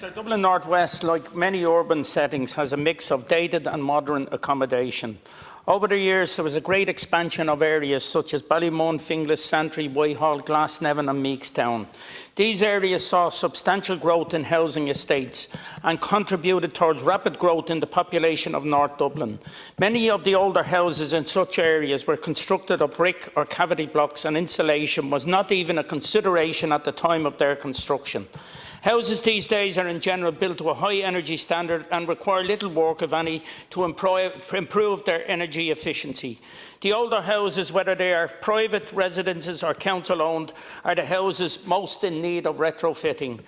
Minister, Dublin North West, like many urban settings, has a mix of dated and modern accommodation. Over the years, there was a great expansion of areas such as Ballymun, Finglas, Santry, Whitehall, Glasnevin and Meekstown. These areas saw substantial growth in housing estates and contributed towards rapid growth in the population of North Dublin. Many of the older houses in such areas were constructed of brick or cavity blocks, and insulation was not even a consideration at the time of their construction. Houses these days are in general built to a high energy standard and require little work, if any, to improve their energy efficiency. The older houses, whether they are private residences or council-owned, are the houses most in need of retrofitting.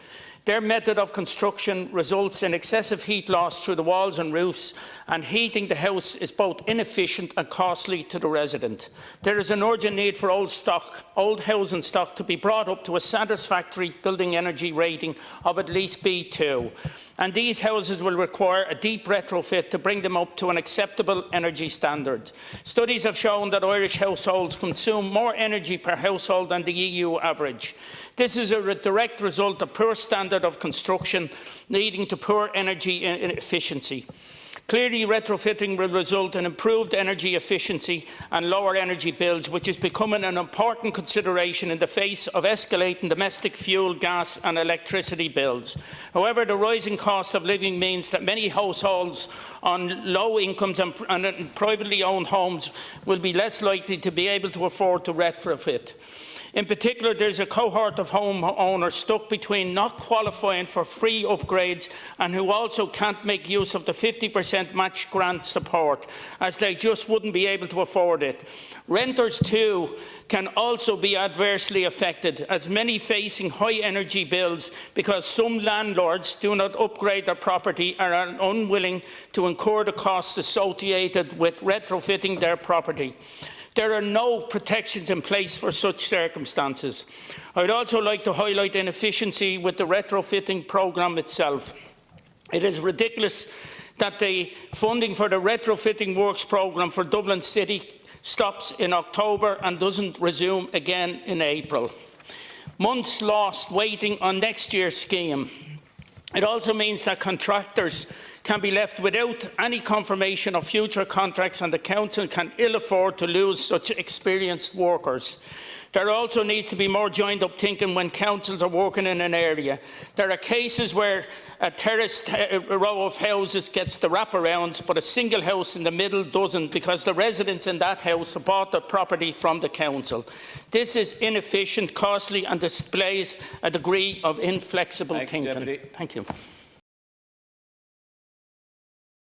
Their method of construction results in excessive heat loss through the walls and roofs, and heating the house is both inefficient and costly to the resident. There is an urgent need for old housing stock to be brought up to a satisfactory building energy rating of at least B2. And these houses will require a deep retrofit to bring them up to an acceptable energy standard. Studies have shown that Irish households consume more energy per household than the EU average. This is a direct result of poor standard of construction, leading to poor energy efficiency. Clearly, retrofitting will result in improved energy efficiency and lower energy bills, which is becoming an important consideration in the face of escalating domestic fuel, gas and electricity bills. However, the rising cost of living means that many households on low incomes and privately owned homes will be less likely to be able to afford to retrofit. In particular, there is a cohort of homeowners stuck between not qualifying for free upgrades and who also can't make use of the 50% match grant support, as they just wouldn't be able to afford it. Renters too can also be adversely affected, as many facing high energy bills because some landlords do not upgrade their property and are unwilling to incur the costs associated with retrofitting their property. There are no protections in place for such circumstances. I would also like to highlight inefficiency with the retrofitting programme itself. It is ridiculous that the funding for the retrofitting works programme for Dublin City stops in October and doesn't resume again in April. Months lost waiting on next year's scheme. It also means that contractors can be left without any confirmation of future contracts, and the Council can ill afford to lose such experienced workers. There also needs to be more joined-up thinking when councils are working in an area. There are cases where a terraced row of houses gets the wraparounds, but a single house in the middle doesn't, because the residents in that house have bought the property from the council. This is inefficient, costly and displays a degree of inflexible thinking. Thank you.